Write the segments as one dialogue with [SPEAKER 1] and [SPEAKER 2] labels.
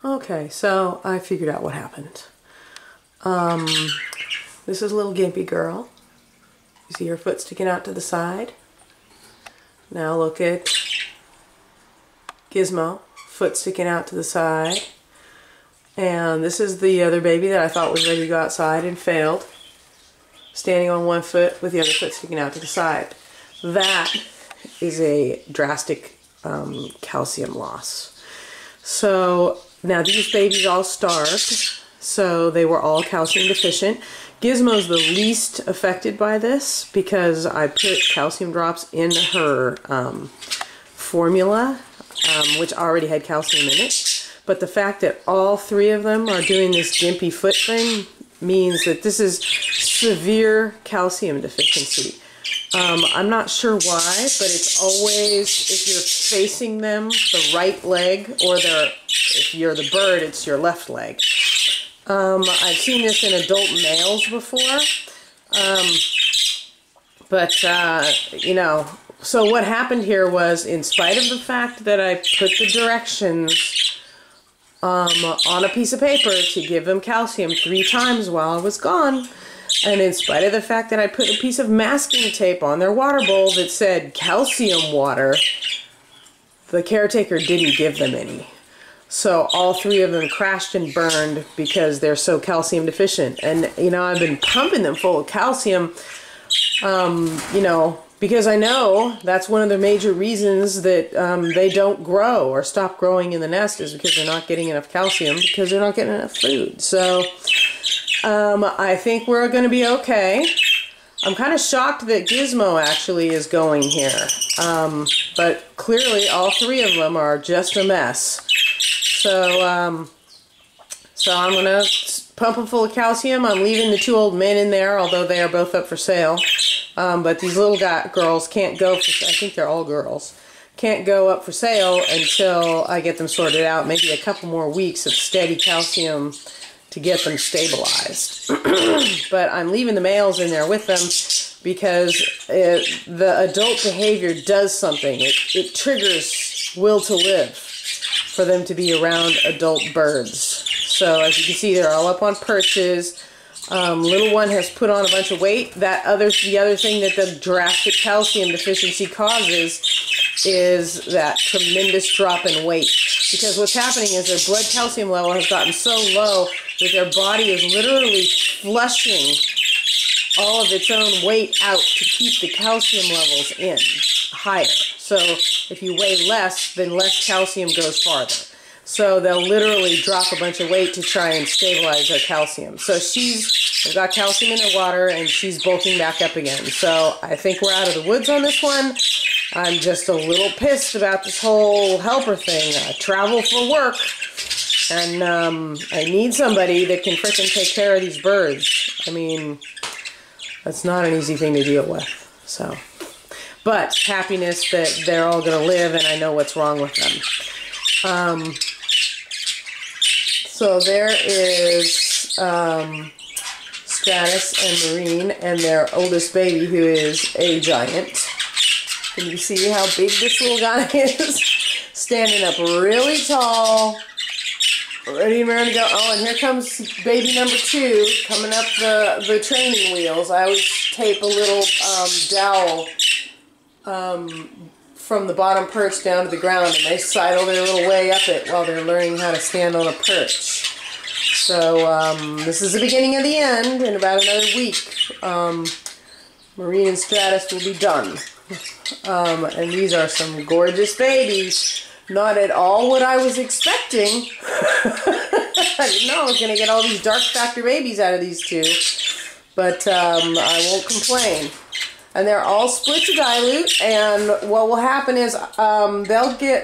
[SPEAKER 1] Okay, so I figured out what happened. This is a little gimpy girl. You see her foot sticking out to the side? Now look at Gizmo, foot sticking out to the side. And this is the other baby that I thought was ready to go outside and failed. Standing on one foot with the other foot sticking out to the side. That is a drastic calcium loss. So now these babies all starved, so they were all calcium deficient. Gizmo's the least affected by this because I put calcium drops in her formula, which already had calcium in it. But the fact that all three of them are doing this gimpy foot thing means that this is severe calcium deficiency. I'm not sure why, but it's always, if you're facing them, the right leg, or if you're the bird, it's your left leg. I've seen this in adult males before, you know, so what happened here was, in spite of the fact that I put the directions on a piece of paper to give them calcium 3 times while I was gone, and in spite of the fact that I put a piece of masking tape on their water bowl that said calcium water, the caretaker didn't give them any. So all 3 of them crashed and burned because they're so calcium deficient. And, you know, I've been pumping them full of calcium, you know, because I know that's one of the major reasons that they don't grow or stop growing in the nest, is because they're not getting enough calcium, because they're not getting enough food. So I think we're going to be okay. I'm kind of shocked that Gizmo actually is going here. But clearly all 3 of them are just a mess. So I'm going to pump them full of calcium. I'm leaving the 2 old men in there, although they are both up for sale. But these little girls can't go for, I think they're all girls, can't go up for sale until I get them sorted out. Maybe a couple more weeks of steady calcium to get them stabilized. But I'm leaving the males in there with them because the adult behavior does something. It triggers will to live for them to be around adult birds. So as you can see, they're all up on perches. Little one has put on a bunch of weight. The other thing that the drastic calcium deficiency causes is that tremendous drop in weight. Because what's happening is their blood calcium level has gotten so low that their body is literally flushing all of its own weight out to keep the calcium levels in higher. So if you weigh less, then less calcium goes farther. So they'll literally drop a bunch of weight to try and stabilize their calcium. So they've got calcium in their water, and she's bulking back up again. So I think we're out of the woods on this one. I'm just a little pissed about this whole helper thing. I travel for work, and I need somebody that can frickin' take care of these birds. I mean, that's not an easy thing to deal with. So, but happiness that they're all going to live, and I know what's wrong with them. So there is Stratus and Marine and their oldest baby, who is a giant. Can you see how big this little guy is? Standing up really tall, ready and raring to go. Oh, and here comes baby number 2 coming up the training wheels. I always tape a little dowel from the bottom perch down to the ground, and they sidle their little way up it while they're learning how to stand on a perch. So this is the beginning of the end. In about another week, Marine and Stratus will be done. And these are some gorgeous babies. Not at all what I was expecting. I didn't know I was going to get all these dark factor babies out of these 2. But I won't complain. And they're all split to dilute, and what will happen is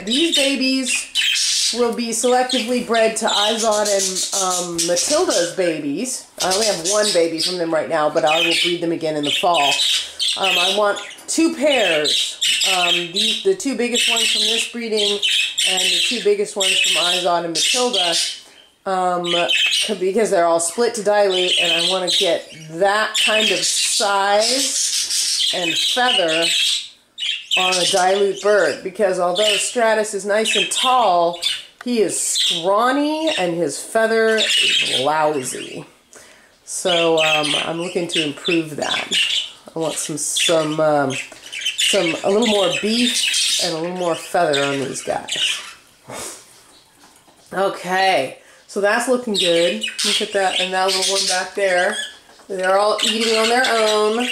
[SPEAKER 1] these babies will be selectively bred to Izod and Matilda's babies. I only have 1 baby from them right now, but I will breed them again in the fall. I want 2 pairs, the 2 biggest ones from this breeding and the 2 biggest ones from Izod and Matilda, because they're all split to dilute, and I want to get that kind of size and feather on a dilute bird, because although Stratus is nice and tall, He is scrawny and his feather is lousy. So I'm looking to improve that. I want a little more beef and a little more feather on these guys. Okay, so that's looking good. Look at that, and that little one back there. They're all eating on their own,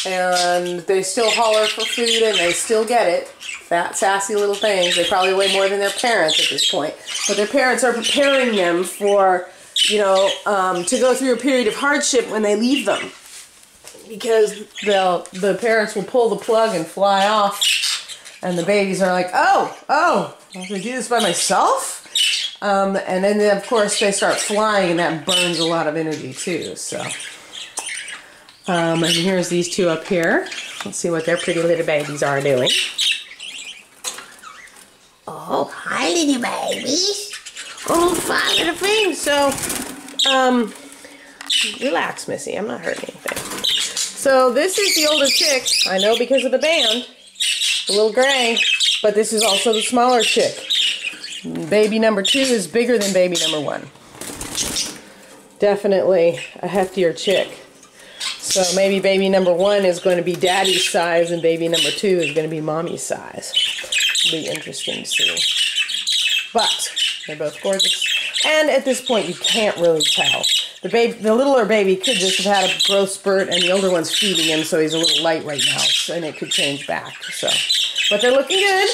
[SPEAKER 1] and they still holler for food, and they still get it. Fat, sassy little things. They probably weigh more than their parents at this point. But their parents are preparing them for, you know, to go through a period of hardship when they leave them. Because the parents will pull the plug and fly off, and the babies are like, oh, I have to do this by myself? And then, of course, they start flying, and that burns a lot of energy, too. So, and here's these two up here. Let's see what their pretty little babies are doing. Oh, hi, little babies. Oh, fine little things. So, relax, Missy. I'm not hurting anything. So, this is the older chick. I know because of the band. The little gray. But this is also the smaller chick. Baby number 2 is bigger than baby number 1. Definitely a heftier chick. So maybe baby number 1 is going to be daddy's size and baby number 2 is going to be mommy's size. It'll be interesting to see. But they're both gorgeous. And at this point you can't really tell. The littler baby could just have had a growth spurt and the older one's feeding him, so he's a little light right now, and it could change back. So, but they're looking good.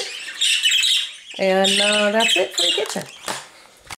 [SPEAKER 1] And that's it for the kitchen.